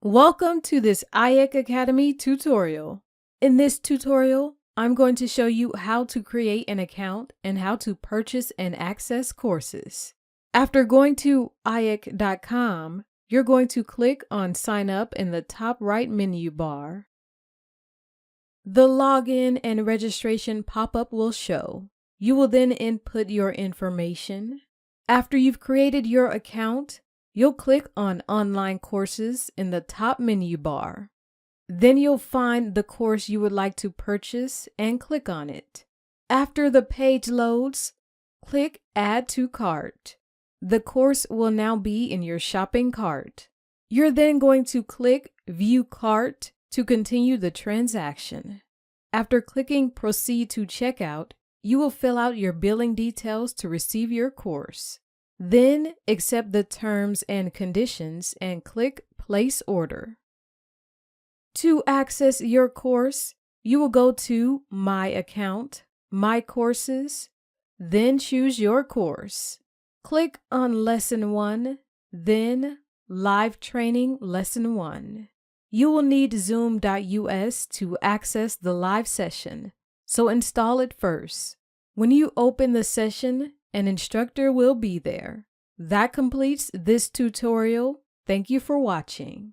Welcome to this AEIIC Academy tutorial. In this tutorial, I'm going to show you how to create an account and how to purchase and access courses. After going to AEIIC.com, you're going to click on Sign Up in the top right menu bar. The login and registration pop-up will show. You will then input your information. After you've created your account, you'll click on Online Courses in the top menu bar. Then you'll find the course you would like to purchase and click on it. After the page loads, click Add to Cart. The course will now be in your shopping cart. You're then going to click View Cart to continue the transaction. After clicking Proceed to Checkout, you will fill out your billing details to receive your course. Then accept the terms and conditions and click Place Order. To access your course, you will go to My Account, My Courses, then choose your course. Click on Lesson 1, then Live Training Lesson 1. You will need Zoom.us to access the live session, so install it first. When you open the session, an instructor will be there. That completes this tutorial. Thank you for watching.